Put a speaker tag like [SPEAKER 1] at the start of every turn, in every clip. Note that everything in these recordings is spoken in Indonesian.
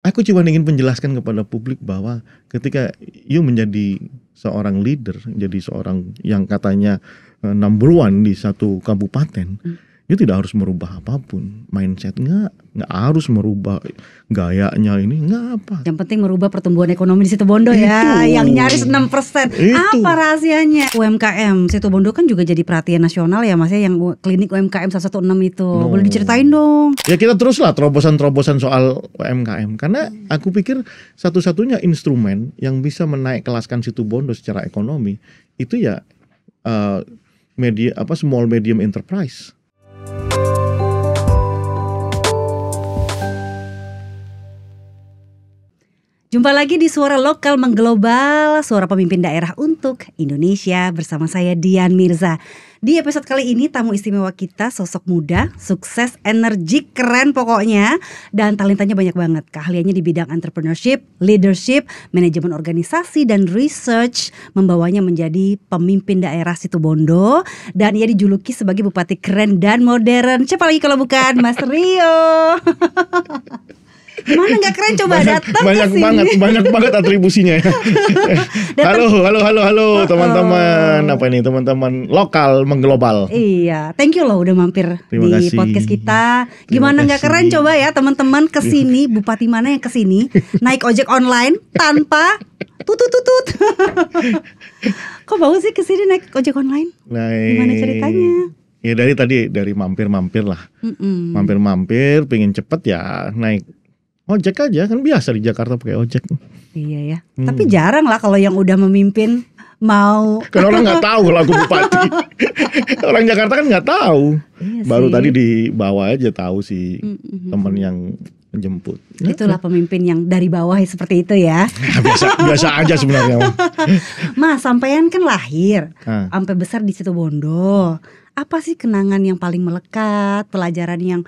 [SPEAKER 1] Aku cuma ingin menjelaskan kepada publik bahwa ketika you menjadi seorang leader, jadi seorang yang katanya number one di satu kabupaten, you tidak harus merubah apapun, mindset nggak harus merubah gayanya ini, nggak apa.
[SPEAKER 2] Yang penting merubah pertumbuhan ekonomi di Situbondo ya, yang nyaris 6%. Apa rahasianya? UMKM Situbondo kan juga jadi perhatian nasional ya Mas ya, yang klinik UMKM 116 itu. Boleh diceritain dong?
[SPEAKER 1] Ya kita teruslah terobosan-terobosan soal UMKM, karena aku pikir satu-satunya instrumen yang bisa menaik kelaskan Situbondo secara ekonomi itu ya small medium enterprise.
[SPEAKER 2] Jumpa lagi di Suara Lokal Mengglobal, suara pemimpin daerah untuk Indonesia bersama saya Dian Mirza. Di episode kali ini tamu istimewa kita sosok muda, sukses, energik, keren pokoknya, dan talentanya banyak banget. Keahliannya di bidang entrepreneurship, leadership, manajemen organisasi, dan research membawanya menjadi pemimpin daerah Situbondo, dan ia dijuluki sebagai bupati keren dan modern. Siapa lagi kalau bukan Mas Rio? Gimana nggak keren, coba datang
[SPEAKER 1] banyak banget atribusinya. Halo teman-teman, apa ini teman-teman lokal mengglobal.
[SPEAKER 2] Iya, thank you loh udah mampir
[SPEAKER 1] Terima
[SPEAKER 2] di
[SPEAKER 1] kasih.
[SPEAKER 2] podcast kita. Gimana nggak keren, coba ya teman-teman kesini, bupati mana yang kesini naik ojek online tanpa tutut. Kok bau sih kesini naik ojek online? Gimana ceritanya?
[SPEAKER 1] Ya dari mampir-mampir lah. Mampir-mampir, pengen cepet ya naik ojek aja, kan biasa di Jakarta pakai ojek.
[SPEAKER 2] Iya ya. Tapi jarang lah kalau yang udah memimpin mau.
[SPEAKER 1] Kan orang nggak tahu kalau aku bupati. Orang Jakarta kan nggak tahu.
[SPEAKER 2] Iya
[SPEAKER 1] Baru
[SPEAKER 2] sih.
[SPEAKER 1] tadi di bawah aja tahu si teman yang menjemput.
[SPEAKER 2] Itulah pemimpin yang dari bawah seperti itu ya.
[SPEAKER 1] biasa aja sebenarnya.
[SPEAKER 2] Mas, sampean kan lahir sampai besar di Situbondo. Apa sih kenangan yang paling melekat, pelajaran yang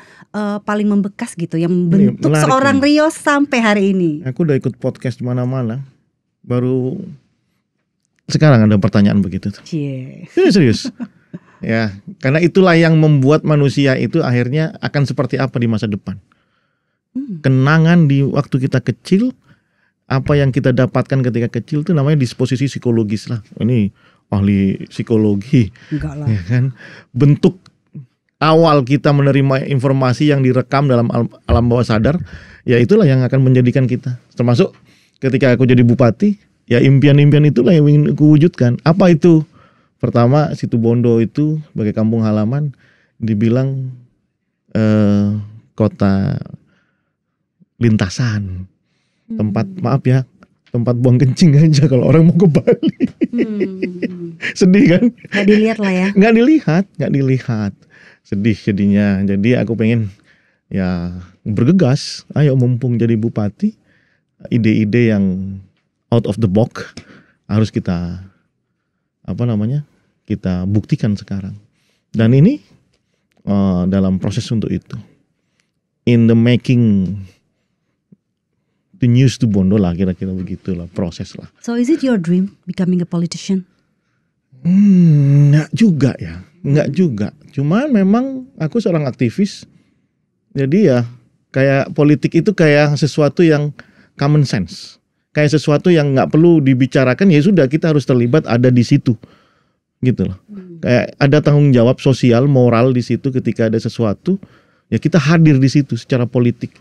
[SPEAKER 2] paling membekas gitu, yang membentuk seorang Rio sampai hari ini?
[SPEAKER 1] Aku udah ikut podcast di mana-mana, baru sekarang ada pertanyaan begitu. Serius. Ya, karena itulah yang membuat manusia itu akhirnya akan seperti apa di masa depan. Kenangan di waktu kita kecil, apa yang kita dapatkan ketika kecil itu namanya disposisi psikologis lah. Ini ahli psikologi.
[SPEAKER 2] Enggak lah.
[SPEAKER 1] Ya kan? Bentuk awal kita menerima informasi yang direkam dalam alam bawah sadar, ya itulah yang akan menjadikan kita. Termasuk ketika aku jadi bupati, ya impian-impian itulah yang ingin aku wujudkan. Apa itu? Pertama, Situbondo itu sebagai kampung halaman dibilang kota lintasan. Tempat buang kencing aja kalau orang mau ke Bali. Sedih kan?
[SPEAKER 2] Gak dilihat lah ya.
[SPEAKER 1] Gak dilihat. Sedih jadinya. Jadi aku pengen ya bergegas. Ayo mumpung jadi bupati, ide-ide yang out of the box harus kita kita buktikan sekarang. Dan ini dalam proses untuk itu. In the making the news to Bondo lah, kira-kira begitulah proses lah.
[SPEAKER 2] So is it your dream becoming a politician?
[SPEAKER 1] Enggak juga. Cuman memang aku seorang aktivis. Jadi ya kayak politik itu kayak sesuatu yang common sense. Kayak sesuatu yang nggak perlu dibicarakan, ya sudah kita harus terlibat, ada di situ. Gitu loh. Kayak ada tanggung jawab sosial, moral di situ ketika ada sesuatu, ya kita hadir di situ secara politik.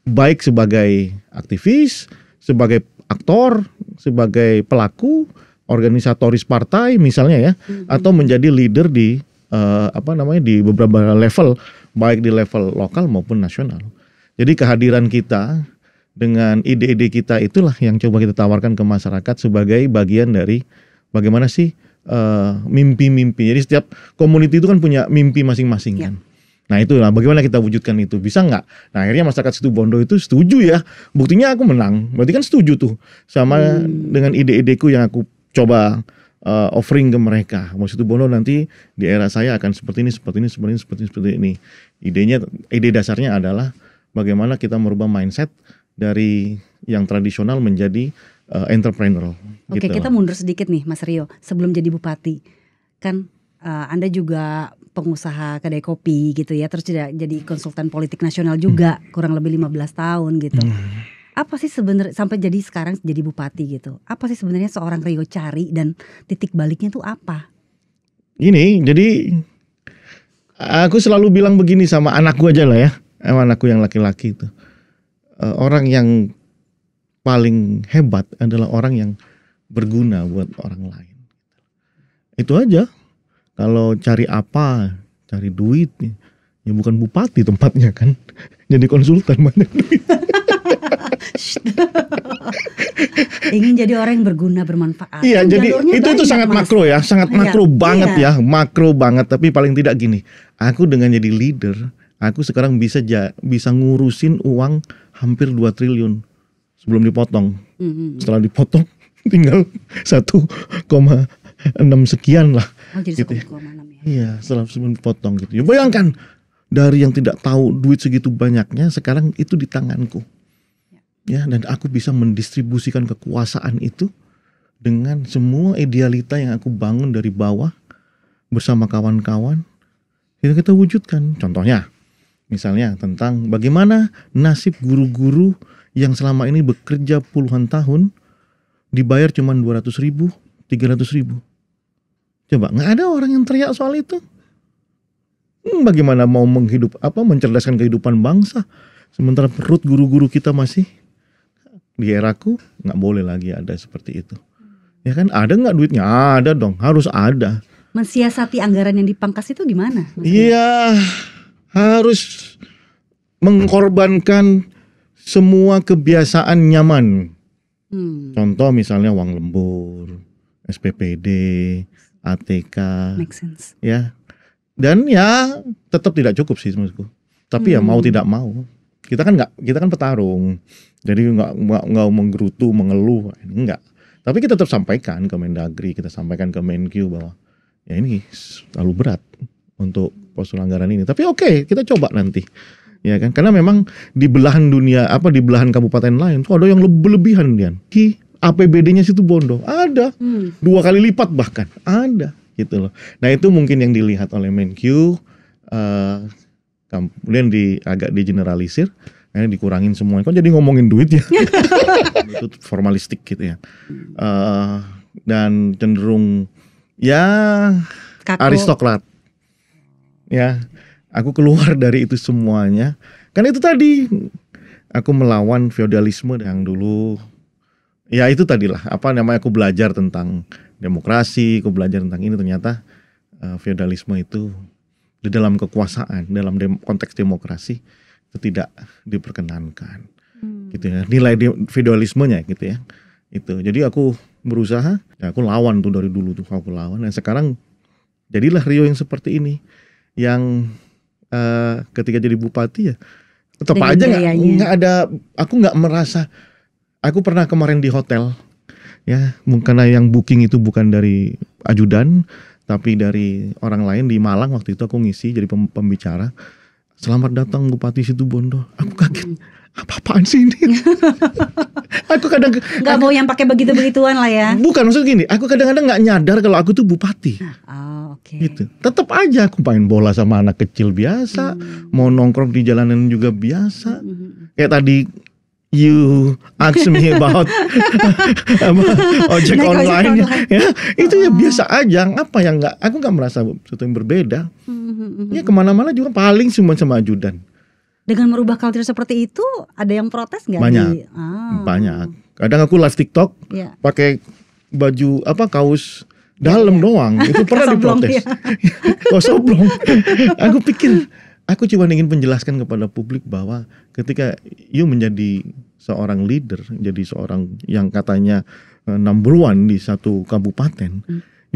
[SPEAKER 1] Baik sebagai aktivis, sebagai aktor, sebagai pelaku, organisatoris partai misalnya ya, atau menjadi leader di di beberapa level, baik di level lokal maupun nasional. Jadi kehadiran kita dengan ide-ide kita itulah yang coba kita tawarkan ke masyarakat sebagai bagian dari bagaimana sih mimpi-mimpi. Jadi setiap community itu kan punya mimpi masing-masing kan. Nah itulah bagaimana kita wujudkan itu, bisa nggak? Nah akhirnya masyarakat Situbondo itu setuju ya, buktinya aku menang, berarti kan setuju tuh sama dengan ide-ideku yang aku coba offering ke mereka. Mau Situbondo nanti di era saya akan seperti ini. Ide dasarnya adalah bagaimana kita merubah mindset dari yang tradisional menjadi entrepreneurial.
[SPEAKER 2] Oke, kita mundur sedikit nih Mas Rio, sebelum jadi bupati kan. Anda juga pengusaha kedai kopi gitu ya, terus jadi konsultan politik nasional juga kurang lebih 15 tahun gitu. Apa sih sebenarnya sampai jadi sekarang jadi bupati gitu? Apa sih sebenarnya seorang Rio cari dan titik baliknya tuh apa?
[SPEAKER 1] Ini jadi aku selalu bilang begini sama anakku aja lah ya, sama anakku yang laki-laki itu. Orang yang paling hebat adalah orang yang berguna buat orang lain. Itu aja. Kalau cari apa, cari duit, ya bukan bupati tempatnya kan. Jadi konsultan banyak duit.
[SPEAKER 2] Ingin jadi orang yang berguna, bermanfaat.
[SPEAKER 1] Iya,
[SPEAKER 2] Kan
[SPEAKER 1] jadi
[SPEAKER 2] jalurnya
[SPEAKER 1] itu
[SPEAKER 2] banyak,
[SPEAKER 1] sangat
[SPEAKER 2] Mas.
[SPEAKER 1] makro ya, sangat
[SPEAKER 2] Iya,
[SPEAKER 1] makro banget
[SPEAKER 2] iya.
[SPEAKER 1] ya, makro banget. Tapi paling tidak gini, aku dengan jadi leader, aku sekarang bisa ngurusin uang hampir 2 triliun sebelum dipotong. Setelah dipotong tinggal 1,6 sekian lah.
[SPEAKER 2] Oh, jadi
[SPEAKER 1] Gitu ya.
[SPEAKER 2] 1,6 ya.
[SPEAKER 1] Iya, setelah sebelum dipotong gitu. Ya, bayangkan dari yang tidak tahu duit segitu banyaknya, sekarang itu di tanganku. Ya, dan aku bisa mendistribusikan kekuasaan itu dengan semua idealita yang aku bangun dari bawah bersama kawan-kawan. Kita wujudkan. Contohnya, misalnya tentang bagaimana nasib guru-guru yang selama ini bekerja puluhan tahun dibayar cuma 200.000, 300.000. Coba, nggak ada orang yang teriak soal itu. Bagaimana mau mencerdaskan kehidupan bangsa, sementara perut guru-guru kita masih di eraku nggak boleh lagi ada seperti itu. Ya kan, ada nggak duitnya? Ada dong, harus ada.
[SPEAKER 2] Mensiasati anggaran yang dipangkas itu gimana, Mas?
[SPEAKER 1] Iya, harus mengkorbankan semua kebiasaan nyaman. Contoh misalnya uang lembur, SPPD, ATK,
[SPEAKER 2] Make sense.
[SPEAKER 1] ya. Dan ya tetap tidak cukup sih menurutku. Tapi ya mau tidak mau, kita kan petarung. Jadi nggak menggerutu, mengeluh, enggak. Tapi kita tetap sampaikan ke Mendagri, kita sampaikan ke Menkyu bahwa ya ini terlalu berat untuk pos anggaran ini. Tapi oke, kita coba nanti. Ya kan? Karena memang di belahan dunia di belahan kabupaten lain tuh ada yang lebih-lebihan Dian. APBD-nya situ Bondo ada 2 kali lipat bahkan ada gitu loh. Nah itu mungkin yang dilihat oleh Menkyu, kemudian agak digeneralisir, dikurangin semuanya. Kok jadi ngomongin duit ya? Itu formalistik gitu ya. Dan cenderung ya
[SPEAKER 2] Kaku.
[SPEAKER 1] aristokrat. Ya, aku keluar dari itu semuanya. Karena itu tadi aku melawan feodalisme yang dulu. Ya itu tadilah aku belajar tentang demokrasi, aku belajar tentang ini, ternyata feodalisme itu di dalam kekuasaan, dalam konteks demokrasi itu tidak diperkenankan. Gitu ya. Nilai feodalismenya gitu ya. Itu. Jadi aku berusaha, ya aku lawan tuh dari dulu tuh aku lawan, dan sekarang jadilah Rio yang seperti ini, yang ketika jadi bupati ya tetap aja nggak ada, aku nggak merasa. Aku pernah kemarin di hotel, ya karena yang booking itu bukan dari ajudan, tapi dari orang lain di Malang. Waktu itu aku ngisi jadi pembicara. Selamat datang Bupati Situbondo. Aku kaget. Apa-apaan sih ini? Aku kadang
[SPEAKER 2] nggak mau yang pakai begitu-begituan lah ya.
[SPEAKER 1] Bukan, maksud gini, aku kadang-kadang nggak nyadar kalau aku tuh bupati.
[SPEAKER 2] Oke.
[SPEAKER 1] Gitu. Tetap aja aku main bola sama anak kecil biasa, mau nongkrong di jalanan juga biasa. Kayak tadi you ask me about ojek online, ya itu ya biasa aja. Apa yang aku nggak merasa sesuatu yang berbeda. Ya kemana-mana juga paling cuma sama ajudan.
[SPEAKER 2] Dengan merubah culture seperti itu, ada yang protes nggak?
[SPEAKER 1] Banyak. Kadang aku live TikTok pakai baju kaos dalam doang, itu pernah diprotes. Kosoblong. Aku pikir aku cuma ingin menjelaskan kepada publik bahwa ketika you menjadi seorang leader, jadi seorang yang katanya number one di satu kabupaten,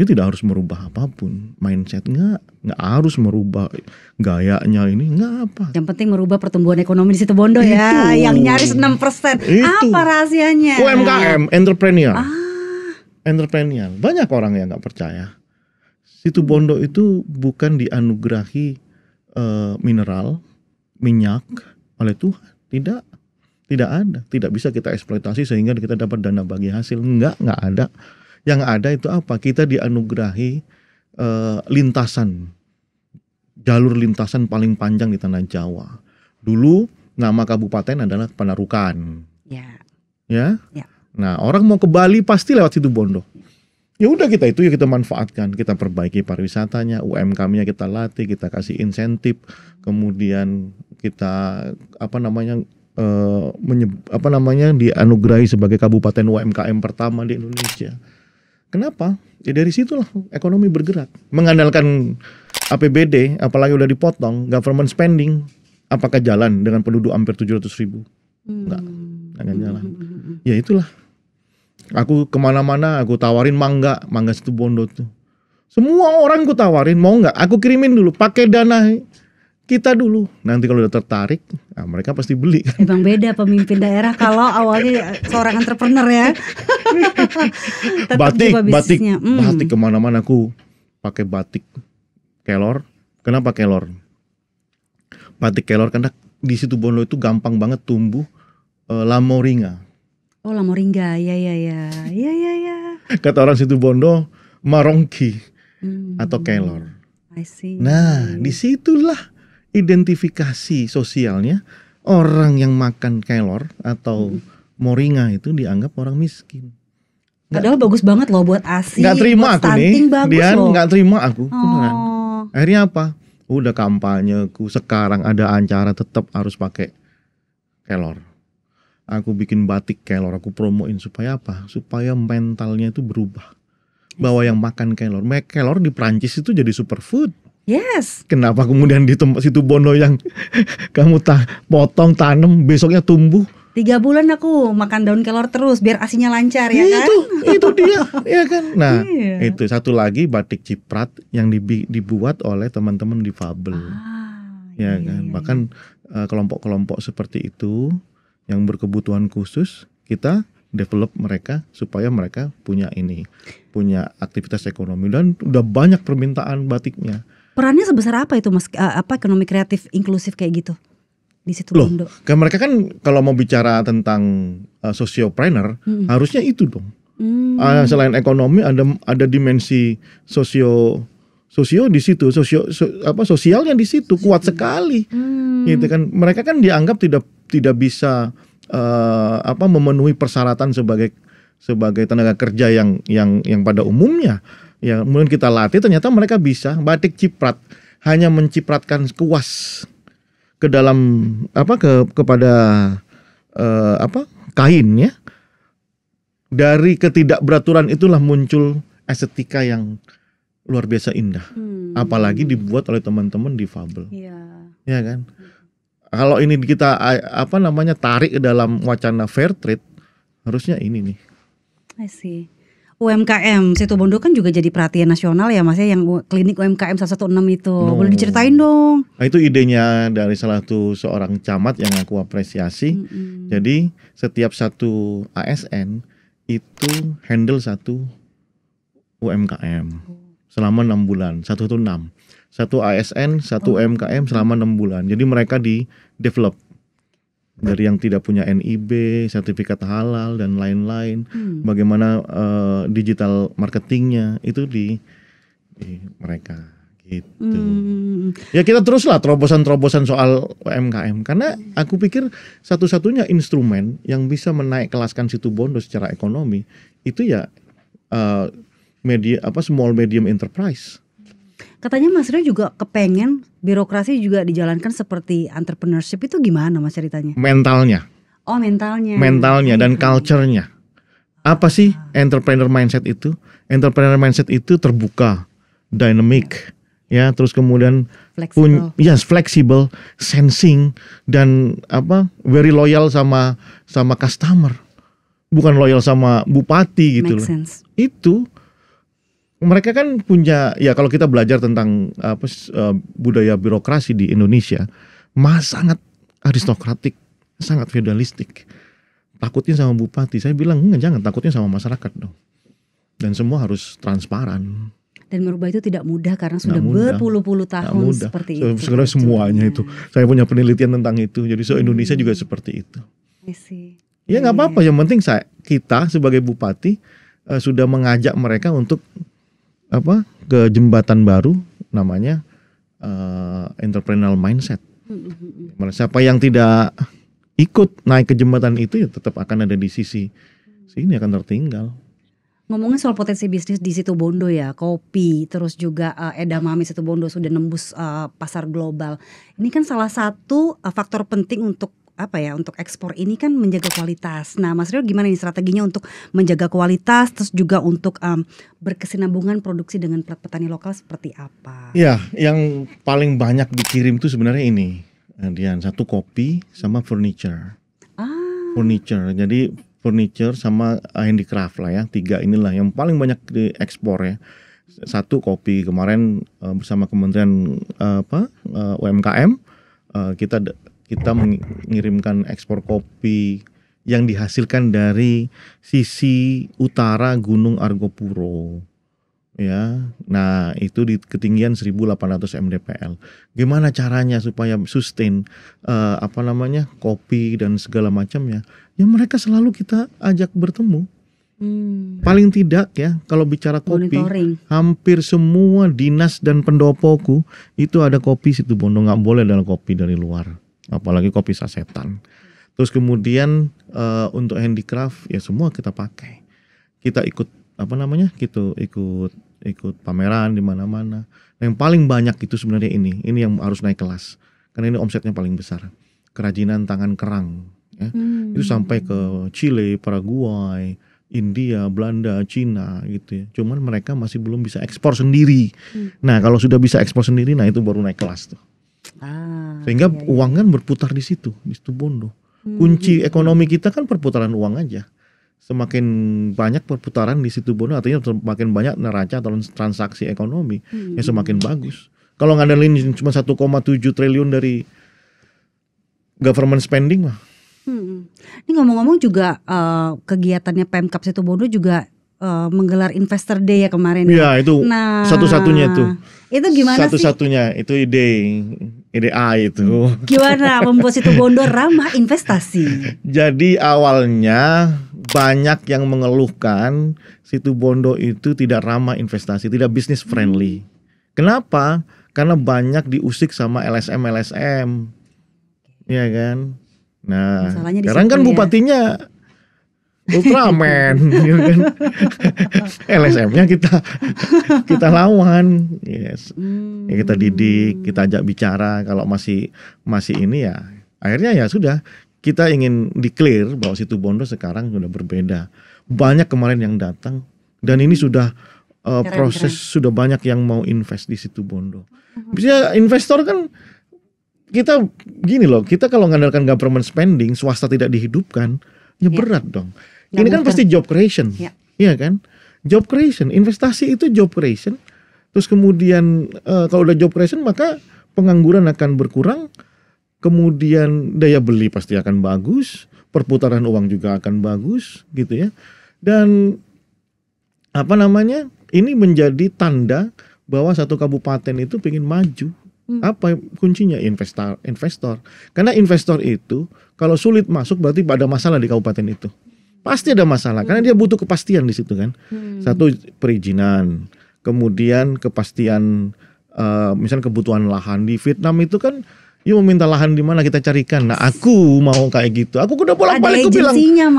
[SPEAKER 1] you tidak harus merubah apapun, mindset nggak harus merubah gayanya ini, nggak apa.
[SPEAKER 2] Yang penting merubah pertumbuhan ekonomi di Situbondo ya, yang nyaris 6%. Apa rahasianya?
[SPEAKER 1] UMKM, entrepreneur. Banyak orang yang nggak percaya. Situbondo itu bukan dianugerahi mineral, minyak oleh Tuhan. Tidak ada. Tidak bisa kita eksploitasi sehingga kita dapat dana bagi hasil. Enggak ada. Yang ada itu apa? Kita dianugerahi jalur lintasan paling panjang di tanah Jawa. Dulu nama kabupaten adalah Panarukan.
[SPEAKER 2] Ya.
[SPEAKER 1] Ya.
[SPEAKER 2] Ya.
[SPEAKER 1] Nah, orang mau ke Bali pasti lewat Situbondo. Ya udah kita manfaatkan, kita perbaiki pariwisatanya, UMKM-nya kita latih, kita kasih insentif, kemudian kita dianugerahi sebagai kabupaten UMKM pertama di Indonesia. Kenapa? Ya dari situlah ekonomi bergerak. Mengandalkan APBD, apalagi udah dipotong, government spending, apakah jalan dengan penduduk hampir 700.000? Enggak akan jalan. Ya itulah. Aku kemana-mana aku tawarin mangga Situbondo tuh. Semua orang aku tawarin, mau nggak? Aku kirimin dulu, pakai dana kita dulu. Nanti kalau udah tertarik, nah mereka pasti beli.
[SPEAKER 2] Emang beda pemimpin daerah kalau awalnya seorang entrepreneur ya.
[SPEAKER 1] batik kemana-mana aku pakai batik Kelor. Kenapa Kelor? Batik Kelor karena di Situbondo itu gampang banget tumbuh lamoringa.
[SPEAKER 2] Oh, lamoringa, ya.
[SPEAKER 1] Kata orang Situbondo, marongki atau Kelor.
[SPEAKER 2] I see.
[SPEAKER 1] Nah, disitulah identifikasi sosialnya orang yang makan Kelor atau moringa itu dianggap orang miskin.
[SPEAKER 2] Padahal bagus banget loh buat ASI.
[SPEAKER 1] Nggak terima
[SPEAKER 2] buat
[SPEAKER 1] aku nih, dia nggak terima aku. Beneran. Akhirnya apa? Udah kampanyeku sekarang ada acara tetap harus pakai Kelor. Aku bikin batik Kelor, aku promoin supaya apa? Supaya mentalnya itu berubah. Bahwa yang makan Kelor di Prancis itu jadi superfood.
[SPEAKER 2] Yes.
[SPEAKER 1] Kenapa kemudian di tempat Situbondo yang kamu potong, tanam, besoknya tumbuh?
[SPEAKER 2] 3 bulan aku makan daun kelor terus biar asinya lancar ya kan?
[SPEAKER 1] Itu dia, ya kan? Nah, itu satu lagi batik Ciprat yang dibuat oleh teman-teman difabel. Ya kan? Bahkan kelompok-kelompok seperti itu yang berkebutuhan khusus kita develop mereka supaya mereka punya aktivitas ekonomi dan udah banyak permintaan batiknya.
[SPEAKER 2] Perannya sebesar apa itu Mas? Ekonomi kreatif inklusif kayak gitu di Situbondo?
[SPEAKER 1] Loh, mereka kan kalau mau bicara tentang sosiopreneur harusnya itu dong. Selain ekonomi ada dimensi sosio di situ, sosialnya di situ kuat sekali. Gitu kan. Mereka kan dianggap tidak bisa memenuhi persyaratan sebagai tenaga kerja yang pada umumnya. Ya, kemudian kita latih ternyata mereka bisa. Batik Ciprat hanya mencipratkan kuas ke dalam kepada kainnya. Dari ketidakberaturan itulah muncul estetika yang luar biasa indah. Apalagi dibuat oleh teman-teman difabel. Ya kan? Kalau ini kita tarik ke dalam wacana fair trade, harusnya ini nih.
[SPEAKER 2] I see. UMKM Situbondo kan juga jadi perhatian nasional ya Mas ya, yang klinik UMKM 116 itu. Boleh diceritain dong.
[SPEAKER 1] Nah, itu idenya dari seorang camat yang aku apresiasi. Jadi setiap satu ASN itu handle satu UMKM selama 6 bulan, 116. Satu ASN, satu UMKM selama 6 bulan. Jadi mereka di-develop dari yang tidak punya NIB, sertifikat halal dan lain-lain. Bagaimana digital marketingnya itu di mereka gitu. Ya kita teruslah terobosan-terobosan soal UMKM karena aku pikir satu-satunya instrumen yang bisa menaik kelaskan Situbondo secara ekonomi itu ya small medium enterprise.
[SPEAKER 2] Katanya Mas Rio juga kepengen birokrasi juga dijalankan seperti entrepreneurship, itu gimana Mas ceritanya?
[SPEAKER 1] Mentalnya.
[SPEAKER 2] Oh, mentalnya.
[SPEAKER 1] Mentalnya dan culture-nya. Apa sih entrepreneur mindset itu? Entrepreneur mindset itu terbuka, dynamic, ya, terus kemudian flexible, sensing dan very loyal sama customer. Bukan loyal sama bupati gitu loh.
[SPEAKER 2] Sense.
[SPEAKER 1] Itu mereka kan punya, ya kalau kita belajar tentang budaya birokrasi di Indonesia, sangat aristokratik, sangat feudalistik. Takutnya sama bupati, saya bilang enggak, jangan, takutnya sama masyarakat dong. Dan semua harus transparan.
[SPEAKER 2] Dan merubah itu tidak mudah karena sudah berpuluh-puluh tahun seperti itu.
[SPEAKER 1] Sebenarnya semuanya itu, saya punya penelitian tentang itu. Jadi Indonesia juga seperti itu. Ya nggak apa-apa, yang penting kita sebagai bupati sudah mengajak mereka untuk ke jembatan baru namanya entrepreneurial mindset. Siapa yang tidak ikut naik ke jembatan itu ya tetap akan ada di sisi sini, akan tertinggal.
[SPEAKER 2] Ngomongin soal potensi bisnis di Situbondo ya, kopi, terus juga edamame Situbondo sudah nembus pasar global. Ini kan salah satu faktor penting untuk untuk ekspor ini kan menjaga kualitas. Nah, Mas Rio gimana nih strateginya untuk menjaga kualitas, terus juga untuk berkesinambungan produksi dengan petani lokal seperti apa?
[SPEAKER 1] Ya, yang paling banyak dikirim itu sebenarnya ini, Dian, satu kopi sama furniture. Furniture, jadi furniture sama handicraft lah ya, 3 inilah yang paling banyak diekspor ya. Satu kopi, kemarin bersama Kementerian UMKM kita mengirimkan ekspor kopi yang dihasilkan dari sisi utara Gunung Argopuro. Ya, nah itu di ketinggian 1.800 mdpl. Gimana caranya supaya sustain kopi dan segala macamnya? Ya mereka selalu kita ajak bertemu. Paling tidak ya, kalau bicara kopi,
[SPEAKER 2] Monitoring.
[SPEAKER 1] hampir semua dinas dan pendopoku itu ada kopi Situbondo, nggak boleh ada kopi dari luar, apalagi kopi sasetan. Terus kemudian untuk handicraft ya semua kita pakai. Kita ikut ikut pameran di mana-mana. Yang paling banyak itu sebenarnya ini yang harus naik kelas karena ini omsetnya paling besar. Kerajinan tangan kerang ya. Itu sampai ke Chile, Paraguay, India, Belanda, Cina gitu ya. Cuman mereka masih belum bisa ekspor sendiri. Nah, kalau sudah bisa ekspor sendiri, nah itu baru naik kelas tuh. Sehingga uang kan berputar di situ Bondo. Kunci ekonomi kita kan perputaran uang aja. Semakin banyak perputaran di Situbondo artinya semakin banyak neraca atau transaksi ekonomi, ya semakin bagus. Kalau ngandelin cuma 1,7 triliun dari government spending mah.
[SPEAKER 2] Ini ngomong-ngomong juga kegiatannya Pemkab Situbondo juga menggelar Investor Day ya kemarin.
[SPEAKER 1] Iya, itu satu-satunya itu.
[SPEAKER 2] Itu gimana
[SPEAKER 1] satu-satunya itu ide A itu.
[SPEAKER 2] Gimana membuat Situbondo ramah investasi?
[SPEAKER 1] Jadi awalnya banyak yang mengeluhkan Situbondo itu tidak ramah investasi, tidak business friendly. Kenapa? Karena banyak diusik sama LSM. Iya kan? Nah, sekarang kan bupatinya Ultraman, gitu kan? LSM-nya kita lawan, yes. Ya, kita didik, kita ajak bicara. Kalau masih ini ya, akhirnya ya sudah. Kita ingin declare bahwa Situbondo sekarang sudah berbeda. Banyak kemarin yang datang dan ini sudah proses sudah banyak yang mau invest di Situbondo. Bisa investor kan kita gini loh, kita kalau mengandalkan government spending, swasta tidak dihidupkan, ya berat dong. Ini kan pasti job creation, iya kan? Job creation, investasi itu job creation. Terus kemudian kalau udah job creation maka pengangguran akan berkurang. Kemudian daya beli pasti akan bagus, perputaran uang juga akan bagus gitu ya. Dan ini menjadi tanda bahwa satu kabupaten itu pengen maju. Apa kuncinya? Investor. Karena investor itu kalau sulit masuk berarti ada masalah di kabupaten itu. Pasti ada masalah karena dia butuh kepastian di situ kan. Satu perizinan, kemudian kepastian misalnya kebutuhan lahan di Vietnam itu kan. You mau minta lahan di mana kita carikan. Nah, aku mau kayak gitu. Aku udah bolak-balik aku bilang,
[SPEAKER 2] yang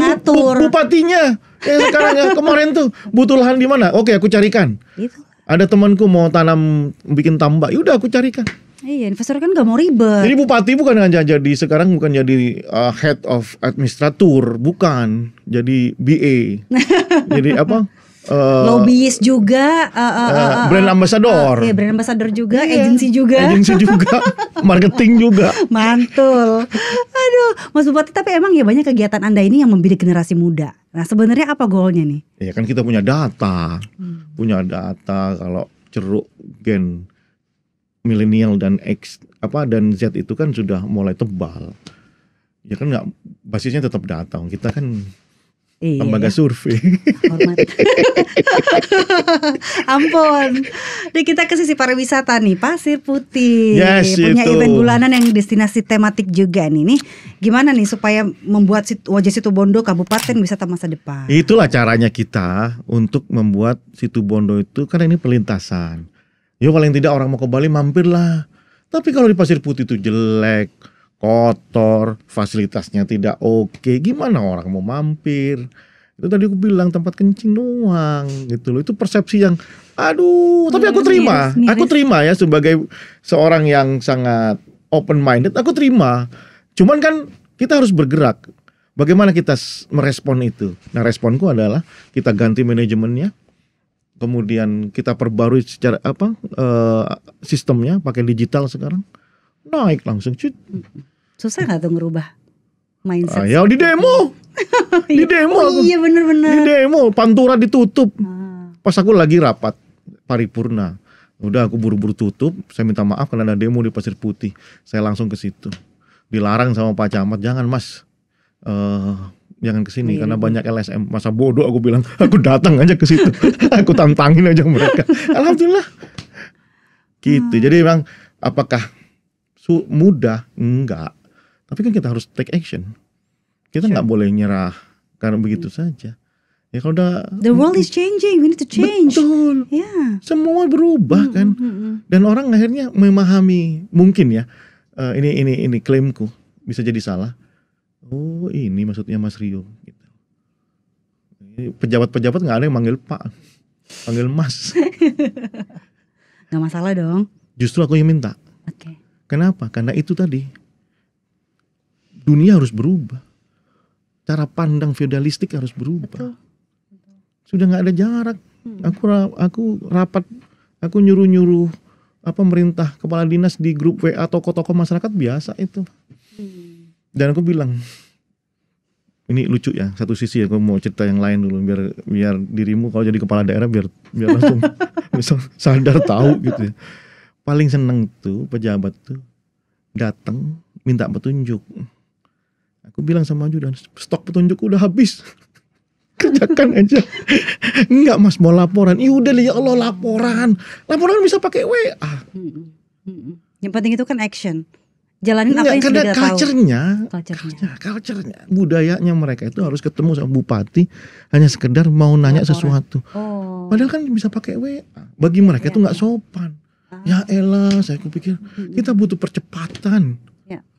[SPEAKER 2] ngatur.
[SPEAKER 1] Bupatinya. Sekarang ya kemarin tuh butuh lahan di mana? Oke, aku carikan. Itu. Ada temanku mau tanam bikin tambak. Yaudah aku carikan.
[SPEAKER 2] Iya, investor kan gak mau ribet.
[SPEAKER 1] Jadi bupati bukan sekarang bukan jadi head of administrator, bukan. Jadi BA. Jadi
[SPEAKER 2] lobbyist juga,
[SPEAKER 1] brand ambassador.
[SPEAKER 2] Iya, brand ambassador juga, agensi juga,
[SPEAKER 1] marketing juga.
[SPEAKER 2] Mantul. Aduh, Mas Bupati, tapi emang ya banyak kegiatan Anda ini yang membidik generasi muda. Nah, sebenarnya apa goalnya nih?
[SPEAKER 1] Ya kan kita punya data, kalau ceruk gen milenial dan X dan Z itu kan sudah mulai tebal. Ya kan basisnya tetap data. Kita kan lembaga survei.
[SPEAKER 2] Ampun. Dan kita ke sisi pariwisata nih, Pasir Putih. Punya
[SPEAKER 1] itu.
[SPEAKER 2] Event bulanan yang destinasi tematik juga nih. Gimana nih supaya membuat wajah Situbondo kabupaten wisata masa depan?
[SPEAKER 1] Itulah caranya kita untuk membuat Situbondo itu, karena ini pelintasan. Ya paling tidak orang mau ke Bali mampirlah. Tapi kalau di Pasir Putih itu jelek, kotor, fasilitasnya tidak oke, gimana orang mau mampir? Itu tadi aku bilang tempat kencing doang gitu loh. Itu persepsi yang aduh, tapi aku terima.
[SPEAKER 2] Miris.
[SPEAKER 1] Aku terima ya sebagai seorang yang sangat open minded, aku terima. Cuman kan kita harus bergerak. Bagaimana kita merespon itu? Nah, responku adalah kita ganti manajemennya. Kemudian kita perbarui secara sistemnya pakai digital sekarang. Naik langsung.
[SPEAKER 2] Susah nggak tuh ngerubah mindset?
[SPEAKER 1] Ya di demo. Di demo aku.
[SPEAKER 2] Iya bener-bener.
[SPEAKER 1] Di demo, Pantura ditutup. Pas aku lagi rapat paripurna. Udah aku buru-buru tutup, saya minta maaf karena ada demo di Pasir Putih. Saya langsung ke situ. Dilarang sama Pak Camat, jangan Mas. Jangan kesini karena banyak LSM. Masa bodoh aku bilang, aku datang aja ke situ. Aku tantangin aja mereka. Alhamdulillah. Gitu. Jadi memang apakah mudah? Enggak. Tapi kan kita harus take action. Kita nggak boleh nyerah karena begitu saja. Ya kalau udah
[SPEAKER 2] the world is changing, we need to change.
[SPEAKER 1] Betul.
[SPEAKER 2] Yeah.
[SPEAKER 1] Semua berubah kan. Dan orang akhirnya memahami mungkin ya. Ini klaimku bisa jadi salah. Oh ini maksudnya Mas Rio gitu. Pejabat-pejabat gak ada yang manggil Pak, panggil Mas.
[SPEAKER 2] Gak masalah dong.
[SPEAKER 1] Justru aku yang minta.
[SPEAKER 2] Okay.
[SPEAKER 1] Kenapa? Karena itu tadi dunia harus berubah. Cara pandang feudalistik harus berubah.
[SPEAKER 2] Betul.
[SPEAKER 1] Sudah gak ada jarak. Aku rapat, aku nyuruh pemerintah, kepala dinas di grup WA tokoh-tokoh masyarakat biasa itu. Dan aku bilang, ini lucu ya, satu sisi aku mau cerita yang lain dulu biar dirimu kalau jadi kepala daerah biar langsung bisa sadar tahu gitu ya. Paling seneng tuh pejabat tuh datang minta petunjuk. Aku bilang sama ajudan, stok petunjuk udah habis. Kerjakan aja. Enggak Mas mau laporan. Iya udah ya Allah laporan bisa pakai WA.
[SPEAKER 2] Yang penting itu kan action. Jalanin apa yang sudah kita tahu.
[SPEAKER 1] Culture-nya, budayanya mereka itu harus ketemu sama bupati hanya sekedar mau nanya sesuatu. Padahal kan bisa pakai WA. Bagi mereka itu nggak sopan. Ya elah, saya pikir kita butuh percepatan.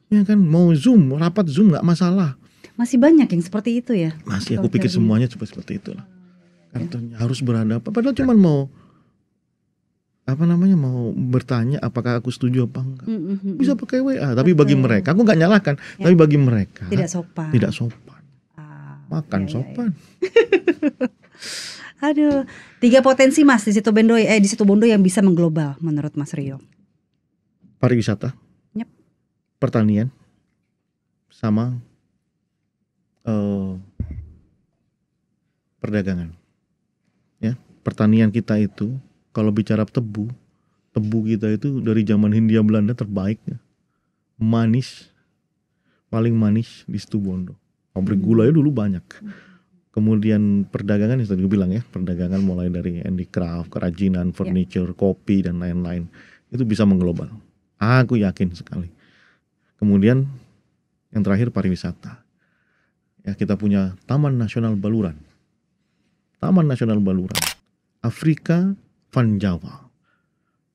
[SPEAKER 1] Ya kan, mau Zoom, rapat Zoom nggak masalah.
[SPEAKER 2] Masih banyak yang seperti itu ya.
[SPEAKER 1] Masih aku pikir semuanya seperti itulah. Karena harus berhadapan. Padahal cuma mau mau bertanya apakah aku setuju apa enggak. Bisa pakai WA, tapi bagi mereka aku nggak nyalahkan, tapi bagi mereka tidak sopan. Makan sopan.
[SPEAKER 2] Aduh, 3 potensi Mas di situ Bondo yang bisa mengglobal menurut Mas Rio.
[SPEAKER 1] Pariwisata.
[SPEAKER 2] Yep.
[SPEAKER 1] Pertanian sama perdagangan. Ya, pertanian kita itu kalau bicara tebu kita itu dari zaman Hindia Belanda terbaik ya. Manis, paling manis di situ Bondo. Pabrik gulanya dulu banyak. Kemudian perdagangan yang tadi gue bilang ya, perdagangan mulai dari handicraft, kerajinan, furniture, kopi dan lain-lain. Itu bisa mengglobal. Aku yakin sekali. Kemudian yang terakhir pariwisata. Ya, kita punya Taman Nasional Baluran. Afrika Van Java,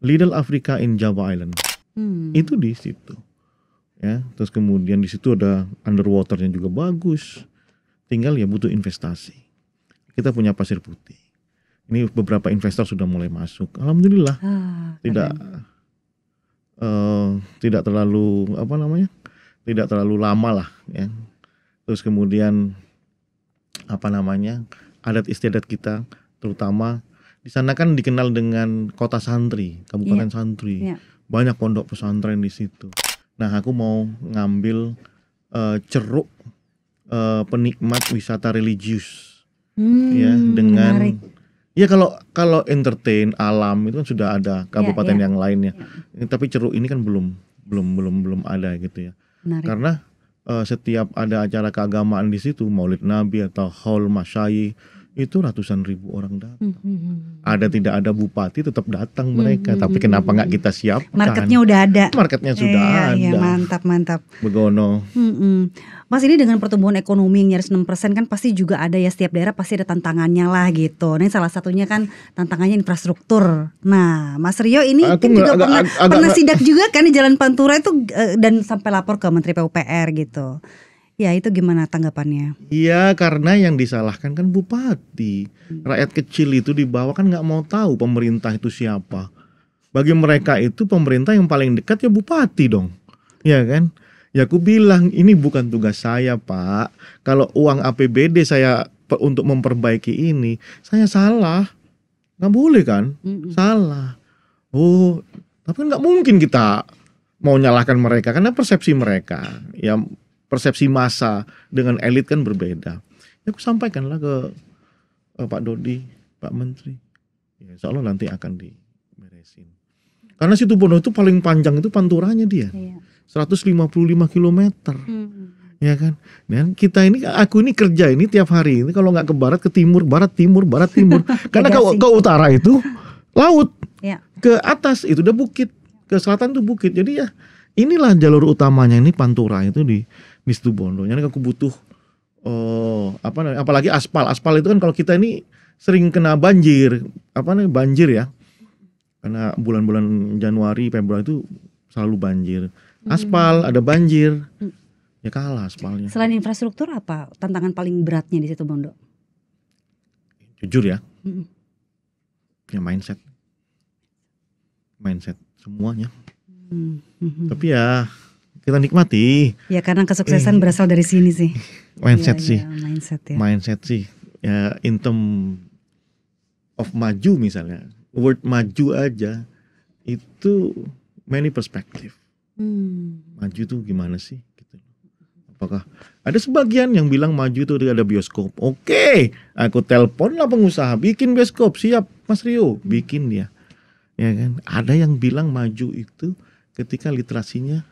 [SPEAKER 1] Little Africa in Java Island, itu di situ, ya. Terus kemudian di situ ada underwaternya juga bagus, tinggal ya butuh investasi. Kita punya Pasir Putih, ini beberapa investor sudah mulai masuk, alhamdulillah. Tidak terlalu tidak terlalu lama lah, ya. Terus kemudian adat istiadat kita, terutama di sana kan dikenal dengan kota santri, kabupaten santri. Banyak pondok pesantren di situ. Nah, aku mau ngambil ceruk penikmat wisata religius. Ya, dengan menarik. Ya kalau entertain alam itu kan sudah ada kabupaten yang lainnya. Tapi ceruk ini kan belum ada gitu ya. Menarik. Karena setiap ada acara keagamaan di situ, Maulid Nabi atau Haul Masyayi, itu ratusan ribu orang datang. Ada tidak ada bupati tetap datang mereka. Tapi kenapa nggak kita siapkan?
[SPEAKER 2] Marketnya udah ada.
[SPEAKER 1] Marketnya sudah ada.
[SPEAKER 2] Iya, mantap.
[SPEAKER 1] Begono.
[SPEAKER 2] Mas, ini dengan pertumbuhan ekonomi yang nyaris 6% kan pasti juga ada ya, setiap daerah pasti ada tantangannya lah gitu. Nah, salah satunya kan tantangannya infrastruktur. Nah, Mas Rio ini
[SPEAKER 1] Aku
[SPEAKER 2] kan juga
[SPEAKER 1] agak
[SPEAKER 2] pernah sidak juga kan di Jalan Pantura itu, dan sampai lapor ke Menteri PUPR gitu. Ya, itu gimana tanggapannya?
[SPEAKER 1] Iya, karena yang disalahkan kan bupati. Rakyat kecil itu di bawah kan nggak mau tahu pemerintah itu siapa. Bagi mereka itu pemerintah yang paling dekat ya bupati dong. Ya kan? Ya aku bilang ini bukan tugas saya, Pak. Kalau uang APBD saya untuk memperbaiki ini, saya salah. Nggak boleh kan? Salah. Oh, tapi nggak mungkin kita mau nyalahkan mereka karena persepsi mereka. Ya persepsi massa dengan elit kan berbeda. Ya aku sampaikanlah ke Pak Dodi, Pak Menteri. Ya, insya Allah nanti akan diberesin. Karena Situbondo itu paling panjang itu panturanya dia.
[SPEAKER 2] Iya.
[SPEAKER 1] 155 kilometer. Ya kan? Dan kita ini, aku ini kerja ini tiap hari ini kalau nggak ke barat ke timur, barat timur, barat timur. Karena ke utara itu laut.
[SPEAKER 2] Ya.
[SPEAKER 1] Ke atas itu udah bukit, ke selatan tuh bukit. Jadi ya inilah jalur utamanya ini Pantura itu di Situbondo. Jadi aku butuh apalagi aspal. Aspal itu kan kalau kita ini sering kena banjir, banjir ya. Karena bulan-bulan Januari, Februari itu selalu banjir. Aspal ada banjir. Ya kalah aspalnya.
[SPEAKER 2] Selain infrastruktur apa tantangan paling beratnya di Situbondo?
[SPEAKER 1] Jujur ya. Ya mindset semuanya. Tapi ya kita nikmati.
[SPEAKER 2] Ya karena kesuksesan berasal dari sini sih.
[SPEAKER 1] Mindset
[SPEAKER 2] ya,
[SPEAKER 1] sih.
[SPEAKER 2] Ya,
[SPEAKER 1] mindset sih. Ya in term of maju misalnya. Word maju aja itu many perspektif. Maju tuh gimana sih? Gitu. Apakah ada sebagian yang bilang maju itu ada bioskop? Oke, aku telepon lah pengusaha bikin bioskop, siap Mas Rio, bikin dia. Ya kan? Ada yang bilang maju itu ketika literasinya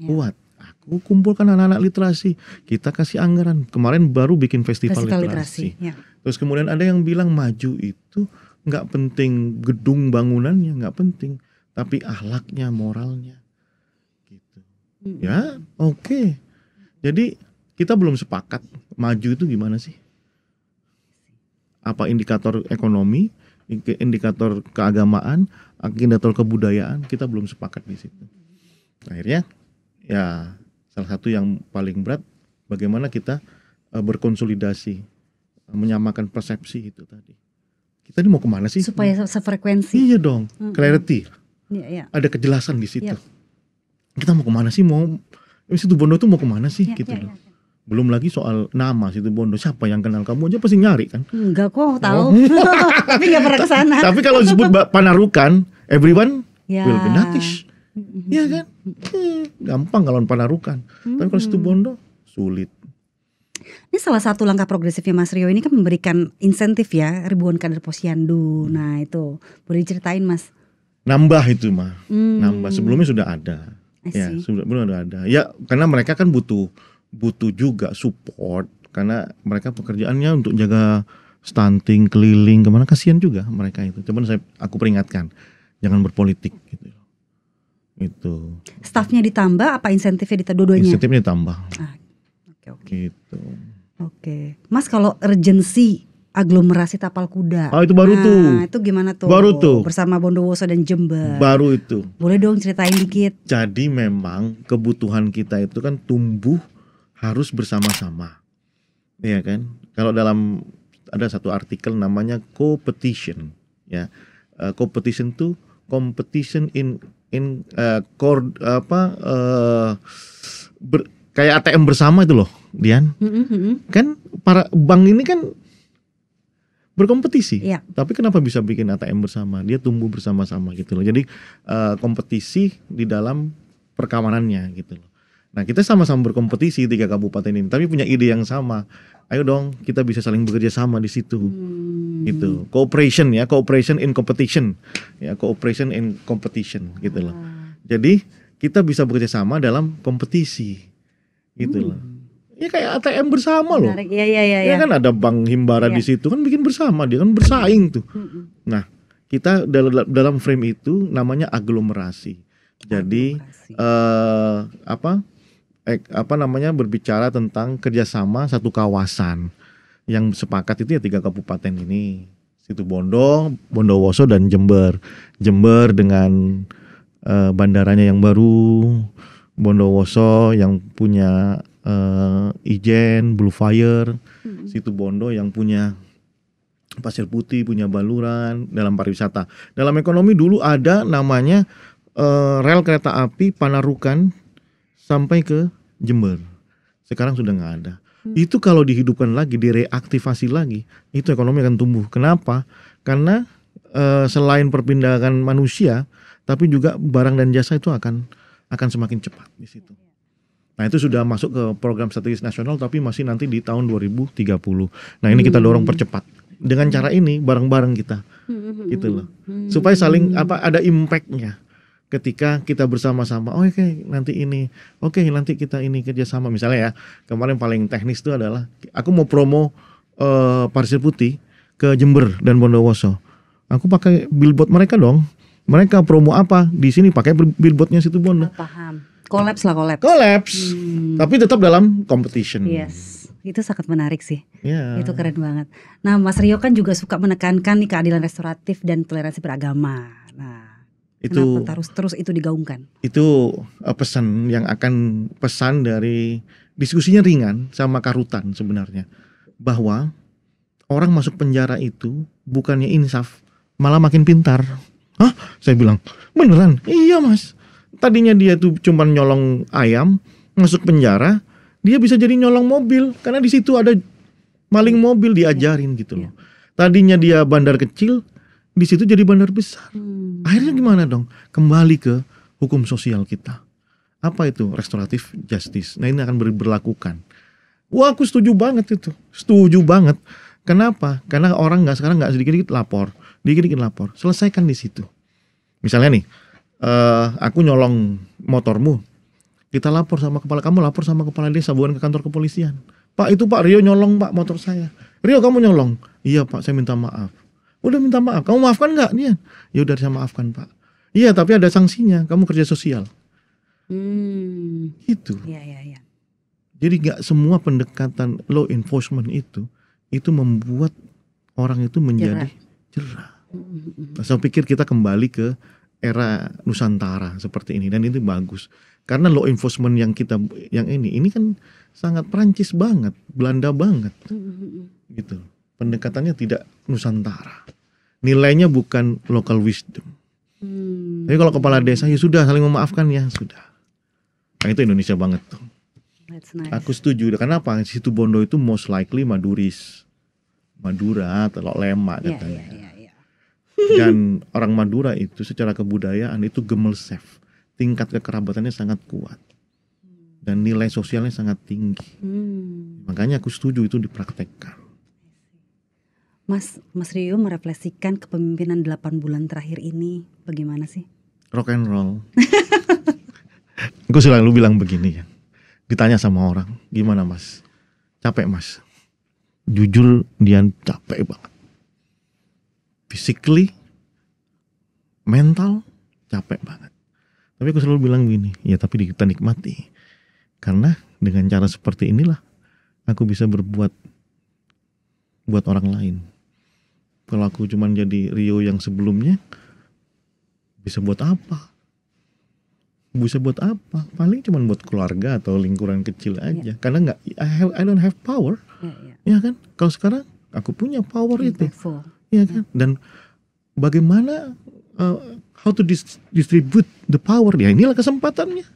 [SPEAKER 1] kuat. Aku kumpulkan anak-anak literasi, kita kasih anggaran. Kemarin baru bikin festival literasi.
[SPEAKER 2] Ya.
[SPEAKER 1] Terus kemudian ada yang bilang maju itu nggak penting gedung bangunannya, nggak penting, tapi akhlaknya, moralnya. Ya, oke. Jadi kita belum sepakat maju itu gimana sih? Apa indikator ekonomi, indikator keagamaan, indikator kebudayaan, kita belum sepakat di situ. Akhirnya ya salah satu yang paling berat bagaimana kita berkonsolidasi, menyamakan persepsi itu tadi. Kita ini mau kemana sih?
[SPEAKER 2] Supaya sefrekuensi.
[SPEAKER 1] Iya dong, clarity.
[SPEAKER 2] Ya.
[SPEAKER 1] Ada kejelasan di situ. Kita mau kemana sih? Situbondo itu mau kemana sih? Gitu loh. Belum lagi soal nama Situbondo. Siapa yang kenal kamu aja pasti nyari kan?
[SPEAKER 2] Enggak kok, tahu. Tapi nggak pernah kesana.
[SPEAKER 1] Tapi kalau disebut Panarukan, everyone will be notice. Iya kan? Gampang kalau Panarukan. Tapi kalau Situbondo sulit.
[SPEAKER 2] Ini salah satu langkah progresifnya Mas Rio ini kan memberikan insentif ya ribuan kader Posyandu. Nah itu boleh diceritain Mas?
[SPEAKER 1] Nambah itu mah, nambah. Sebelumnya sudah ada. Ya, sebelumnya sudah ada. Ya, karena mereka kan butuh juga support karena mereka pekerjaannya untuk jaga stunting, keliling kemana, kasihan juga mereka itu. Cuman aku peringatkan, jangan berpolitik gitu. Itu.
[SPEAKER 2] Stafnya ditambah apa insentifnya dua-duanya?
[SPEAKER 1] Insentifnya ditambah.
[SPEAKER 2] Oke.
[SPEAKER 1] Gitu.
[SPEAKER 2] Oke. Mas kalau urgensi aglomerasi Tapal Kuda.
[SPEAKER 1] Itu baru tuh.
[SPEAKER 2] Itu gimana tuh?
[SPEAKER 1] Baru tuh.
[SPEAKER 2] Bersama Bondowoso dan Jember.
[SPEAKER 1] Baru itu.
[SPEAKER 2] Boleh dong ceritain dikit.
[SPEAKER 1] Jadi memang kebutuhan kita itu kan tumbuh harus bersama-sama. Iya kan? Kalau ada satu artikel namanya competition, ya. Competition tuh competition kayak ATM bersama itu loh, Dian. Kan para bank ini kan berkompetisi.
[SPEAKER 2] Ya.
[SPEAKER 1] Tapi kenapa bisa bikin ATM bersama? Dia tumbuh bersama-sama gitu loh. Jadi kompetisi di dalam perkawanannya gitu loh. Nah, kita sama-sama berkompetisi 3 kabupaten ini, tapi punya ide yang sama. Ayo dong, kita bisa saling bekerja sama di situ. Gitu. Cooperation ya, cooperation in competition. Ya, cooperation in competition gitu loh. Jadi, kita bisa bekerja sama dalam kompetisi. Gitu loh. Ya kayak ATM bersama loh.
[SPEAKER 2] Iya.
[SPEAKER 1] Ya kan ada bank Himbara di situ kan bikin bersama, dia kan bersaing tuh. Nah, kita dalam frame itu namanya aglomerasi. Jadi berbicara tentang kerjasama satu kawasan yang sepakat itu ya 3 kabupaten ini, Situbondo, Bondowoso dan Jember. Jember dengan bandaranya yang baru, Bondowoso yang punya Ijen, Blue Fire, Situbondo yang punya Pasir Putih, punya Baluran dalam pariwisata. Dalam ekonomi dulu ada namanya rel kereta api Panarukan sampai ke Jember. Sekarang sudah nggak ada. Itu kalau dihidupkan lagi, direaktivasi lagi, itu ekonomi akan tumbuh. Kenapa? Karena selain perpindahan manusia, tapi juga barang dan jasa itu akan semakin cepat di situ. Nah itu sudah masuk ke program strategis nasional, tapi masih nanti di tahun 2030. Nah ini kita dorong percepat. Dengan cara ini bareng-bareng kita, gitu loh, supaya saling ada impactnya. Ketika kita bersama-sama, nanti ini, nanti kita ini kerjasama. Misalnya ya, kemarin paling teknis itu adalah aku mau promo Pasir Putih ke Jember dan Bondowoso. Aku pakai billboard mereka dong. Mereka promo apa di sini pakai billboardnya Situbondo.
[SPEAKER 2] Paham. Collapse.
[SPEAKER 1] Tapi tetap dalam competition.
[SPEAKER 2] Yes. Itu sangat menarik sih.
[SPEAKER 1] Yeah.
[SPEAKER 2] Itu keren banget. Nah, Mas Rio kan juga suka menekankan nih keadilan restoratif dan toleransi beragama. Nah,
[SPEAKER 1] itu
[SPEAKER 2] kenapa terus itu digaungkan?
[SPEAKER 1] Itu pesan dari diskusinya ringan sama karutan sebenarnya, bahwa orang masuk penjara itu bukannya insaf, malah makin pintar. Hah? Saya bilang, beneran? Iya mas. Tadinya dia tuh cuma nyolong ayam, masuk penjara, dia bisa jadi nyolong mobil karena di situ ada maling mobil, diajarin gitu loh. Tadinya dia bandar kecil, di situ jadi bandar besar. Akhirnya gimana dong? Kembali ke hukum sosial kita. Apa itu? Restoratif justice. Nah ini akan berlakukan. Wah aku setuju banget itu. Setuju banget. Kenapa? Karena orang sekarang nggak sedikit-sedikit lapor. Dikit-dikit lapor. Selesaikan di situ. Misalnya nih, aku nyolong motormu. Kita lapor sama kepala, kamu lapor sama kepala desa, bukan ke kantor kepolisian. Pak itu Pak Rio nyolong Pak motor saya. Rio kamu nyolong? Iya Pak, saya minta maaf. Udah minta maaf, kamu maafkan nggak dia? Ya udah saya maafkan Pak. Iya tapi ada sanksinya, kamu kerja sosial. Gitu.
[SPEAKER 2] Iya.
[SPEAKER 1] Jadi nggak semua pendekatan law enforcement itu membuat orang itu menjadi jerah. Saya pikir kita kembali ke era Nusantara seperti ini dan itu bagus. Karena law enforcement yang ini kan sangat Prancis banget, Belanda banget, gitu. Pendekatannya tidak Nusantara. Nilainya bukan local wisdom. Tapi kalau kepala desa ya sudah saling memaafkan ya sudah. Nah itu Indonesia banget tuh.
[SPEAKER 2] That's nice.
[SPEAKER 1] Aku setuju. Kenapa? Situbondo itu most likely Maduris, Madura, Telok Lemak katanya.
[SPEAKER 2] Iya.
[SPEAKER 1] Dan orang Madura itu secara kebudayaan itu gemelsef. Tingkat kekerabatannya sangat kuat dan nilai sosialnya sangat tinggi. Makanya aku setuju itu dipraktekkan.
[SPEAKER 2] Mas Rio merefleksikan kepemimpinan 8 bulan terakhir ini bagaimana sih?
[SPEAKER 1] Rock and roll. Aku selalu bilang begini ya. Ditanya sama orang, gimana mas? Capek mas? Jujur dia capek banget. Physically, mental, capek banget. Tapi aku selalu bilang gini, ya tapi kita nikmati. Karena dengan cara seperti inilah aku bisa berbuat buat orang lain. Kalau aku cuma jadi Rio yang sebelumnya, bisa buat apa? Bisa buat apa? Paling cuma buat keluarga atau lingkuran kecil aja. Karena I don't have power. Ya kan? Kalau sekarang aku punya power itu. Ya kan? Dan bagaimana how to distribute the power, ya inilah kesempatannya.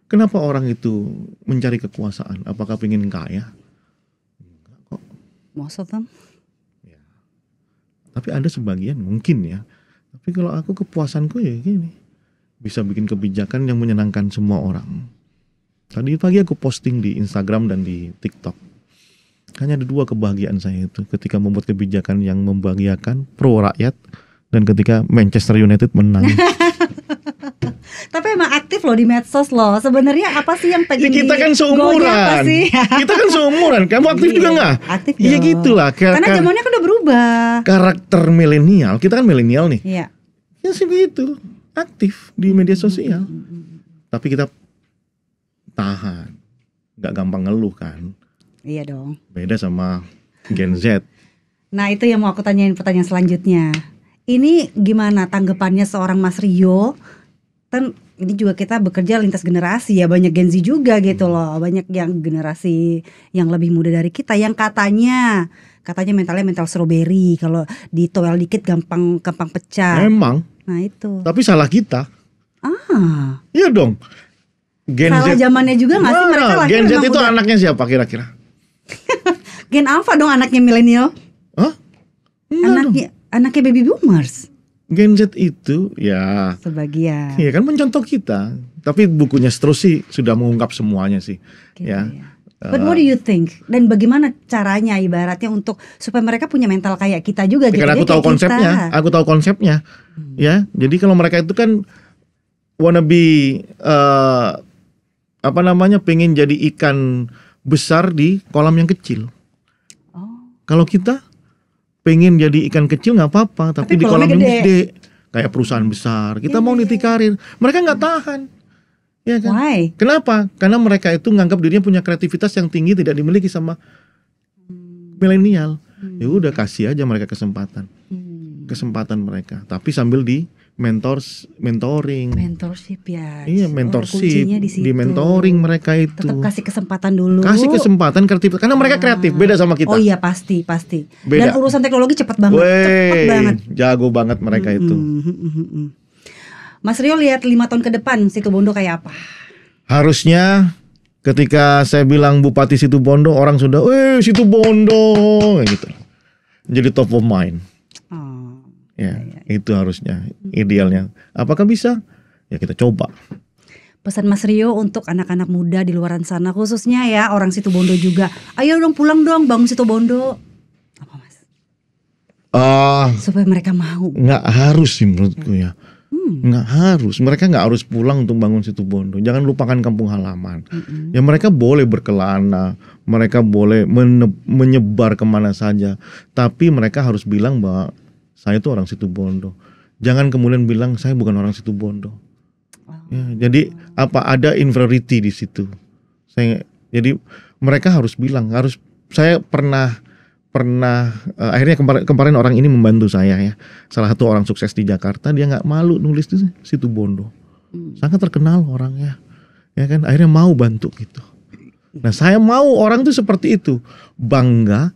[SPEAKER 1] Kenapa orang itu mencari kekuasaan? Apakah pengen kaya? Enggak kok.
[SPEAKER 2] Most of them.
[SPEAKER 1] Ya. Tapi ada sebagian mungkin ya. Tapi kalau aku kepuasanku ya gini, bisa bikin kebijakan yang menyenangkan semua orang. Tadi pagi aku posting di Instagram dan di TikTok. Hanya ada 2 kebahagiaan saya itu, ketika membuat kebijakan yang membahagiakan pro rakyat dan ketika Manchester United menang.
[SPEAKER 2] Tapi emang aktif loh di medsos loh. Sebenarnya apa sih yang pengen
[SPEAKER 1] kita kan seumuran. Kita kan seumuran. Kamu aktif juga nggak?
[SPEAKER 2] Aktif dong.
[SPEAKER 1] Iya gitulah.
[SPEAKER 2] Karena zamannya kan udah berubah.
[SPEAKER 1] Karakter milenial, kita kan milenial nih.
[SPEAKER 2] Iya. Ya
[SPEAKER 1] segitu, aktif di media sosial. Tapi kita tahan, nggak gampang ngeluh kan.
[SPEAKER 2] Iya dong.
[SPEAKER 1] Beda sama Gen Z.
[SPEAKER 2] Nah itu yang mau aku tanyain pertanyaan selanjutnya. Ini gimana tanggapannya seorang Mas Rio? Kan ini juga kita bekerja lintas generasi ya, banyak Gen Z juga gitu loh, banyak yang generasi yang lebih muda dari kita yang katanya mentalnya mental strawberry, kalau ditowel dikit gampang pecah.
[SPEAKER 1] Emang.
[SPEAKER 2] Nah itu.
[SPEAKER 1] Tapi salah kita. Iya dong. Gen
[SPEAKER 2] Salah
[SPEAKER 1] Z.
[SPEAKER 2] zamannya juga nggak sih mereka lahir
[SPEAKER 1] Gen Z
[SPEAKER 2] memang
[SPEAKER 1] itu
[SPEAKER 2] udah-
[SPEAKER 1] anaknya siapa kira-kira?
[SPEAKER 2] Gen Alpha dong anaknya milenial.
[SPEAKER 1] Hah? Enggak dong.
[SPEAKER 2] Anaknya baby boomers.
[SPEAKER 1] Gen Z itu ya,
[SPEAKER 2] Sebagian.
[SPEAKER 1] iya kan mencontoh kita. Tapi bukunya Strauss sih sudah mengungkap semuanya sih.
[SPEAKER 2] Gitu
[SPEAKER 1] Ya.
[SPEAKER 2] ya. But what do you think? Dan bagaimana caranya ibaratnya untuk supaya mereka punya mental kayak kita juga gitu?
[SPEAKER 1] Karena aku
[SPEAKER 2] Dia
[SPEAKER 1] tahu
[SPEAKER 2] kayak
[SPEAKER 1] konsepnya,
[SPEAKER 2] kita.
[SPEAKER 1] aku tahu konsepnya. Ya, jadi kalau mereka itu kan wannabe pengen jadi ikan besar di kolam yang kecil.
[SPEAKER 2] Oh.
[SPEAKER 1] Kalau kita pengen jadi ikan kecil nggak apa-apa, tapi di kolam
[SPEAKER 2] kolamnya
[SPEAKER 1] yang
[SPEAKER 2] gede.
[SPEAKER 1] gede, kayak perusahaan besar. Kita mau niti karir, mereka nggak tahan. Ya kan?
[SPEAKER 2] Why?
[SPEAKER 1] Kenapa? Karena mereka itu nganggap dirinya punya kreativitas yang tinggi tidak dimiliki sama milenial. Ya udah kasih aja mereka kesempatan mereka, tapi sambil di mentoring.
[SPEAKER 2] Mentorship ya.
[SPEAKER 1] Iya,
[SPEAKER 2] Oh,
[SPEAKER 1] mentorship,
[SPEAKER 2] kuncinya di situ.
[SPEAKER 1] di mentoring mereka itu.
[SPEAKER 2] Tetap kasih kesempatan dulu.
[SPEAKER 1] Kasih kesempatan kreatif, karena mereka kreatif, beda sama kita.
[SPEAKER 2] Oh iya pasti.
[SPEAKER 1] Beda.
[SPEAKER 2] Dan urusan teknologi cepat banget, cepet banget.
[SPEAKER 1] Jago banget mereka itu.
[SPEAKER 2] Mas Rio lihat 5 tahun ke depan Situbondo kayak apa?
[SPEAKER 1] Harusnya ketika saya bilang Bupati Situbondo, orang sudah, Situbondo, kayak gitu. Jadi top of mind.
[SPEAKER 2] Oh.
[SPEAKER 1] Ya, itu harusnya idealnya. Apakah bisa? Ya kita coba.
[SPEAKER 2] Pesan Mas Rio untuk anak-anak muda di luaran sana, khususnya ya orang Situbondo juga. Ayo dong pulang dong bangun Situbondo. Apa Mas? Supaya mereka mau.
[SPEAKER 1] Nggak harus sih menurutku ya. Nggak harus. Mereka nggak harus pulang untuk bangun Situbondo. Jangan lupakan kampung halaman. Ya mereka boleh berkelana, mereka boleh menyebar kemana saja. Tapi mereka harus bilang bahwa saya itu orang Situbondo. Jangan kemudian bilang saya bukan orang Situbondo. Ya, jadi ada inferiority di situ. Jadi mereka harus bilang, saya pernah akhirnya kemarin orang ini membantu saya ya. Salah satu orang sukses di Jakarta, dia nggak malu nulis di Situbondo. Sangat terkenal orangnya. Ya kan, akhirnya mau bantu gitu. Nah, saya mau orang itu seperti itu, bangga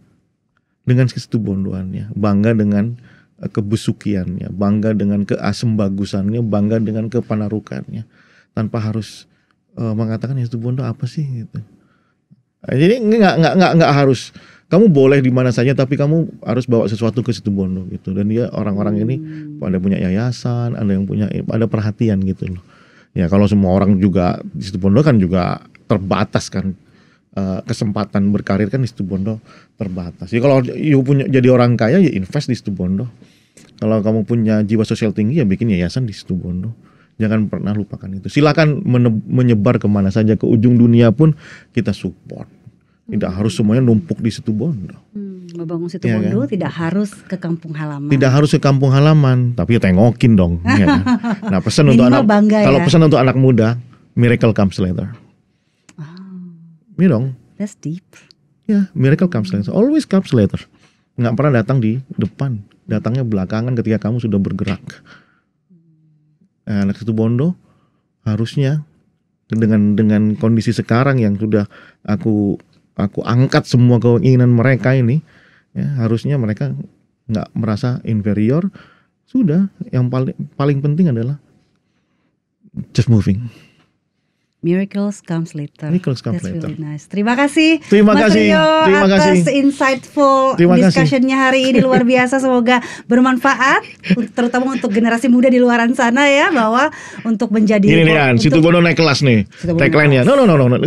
[SPEAKER 1] dengan Situbondoannya, bangga dengan kebesukiannya, bangga dengan keasembagusannya, bangga dengan kepanarukannya, tanpa harus mengatakan Situbondo apa sih gitu. Jadi nggak harus. Kamu boleh di mana saja, tapi kamu harus bawa sesuatu ke Situbondo gitu. Dan dia orang-orang ini ada punya yayasan, ada perhatian gitu loh. Ya kalau semua orang juga di Situbondo kan juga terbatas kan. Kesempatan berkarir kan di Situbondo terbatas. Jadi kalau jadi orang kaya ya invest di Situbondo. Kalau kamu punya jiwa sosial tinggi ya bikin yayasan di Situbondo. Jangan pernah lupakan itu. Silakan menyebar kemana saja, ke ujung dunia pun kita support. Tidak harus semuanya numpuk di Situbondo.
[SPEAKER 2] Membangun Situbondo tidak harus ke kampung halaman.
[SPEAKER 1] Tidak harus ke kampung halaman, tapi ya tengokin dong. Ya kan? Nah pesan untuk kalau pesan untuk anak muda, miracle comes later. Iya dong.
[SPEAKER 2] That's deep.
[SPEAKER 1] Ya, miracle comes later. Always comes later. Nggak pernah datang di depan, datangnya belakangan ketika kamu sudah bergerak. Anak Situbondo harusnya dengan kondisi sekarang yang sudah aku angkat semua keinginan mereka ini, ya, harusnya mereka nggak merasa inferior. Sudah, yang paling penting adalah just moving.
[SPEAKER 2] Miracles comes later.
[SPEAKER 1] Miracles comes
[SPEAKER 2] That's
[SPEAKER 1] later.
[SPEAKER 2] really nice. Terima kasih
[SPEAKER 1] Mas
[SPEAKER 2] Rio atas insightful discussion-nya hari ini, luar biasa. Semoga bermanfaat terutama untuk generasi muda di luaran sana ya, bahwa untuk menjadi
[SPEAKER 1] ini nih Situbondo naik kelas nih. Tagline-nya. No.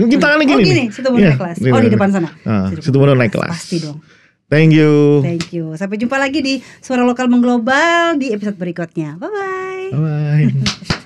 [SPEAKER 1] Kita gini.
[SPEAKER 2] Situbondo naik kelas. Di depan sana.
[SPEAKER 1] Situbondo naik kelas.
[SPEAKER 2] Pasti dong.
[SPEAKER 1] Thank you.
[SPEAKER 2] Sampai jumpa lagi di Suara Lokal Mengglobal di episode berikutnya. Bye bye.
[SPEAKER 1] Bye.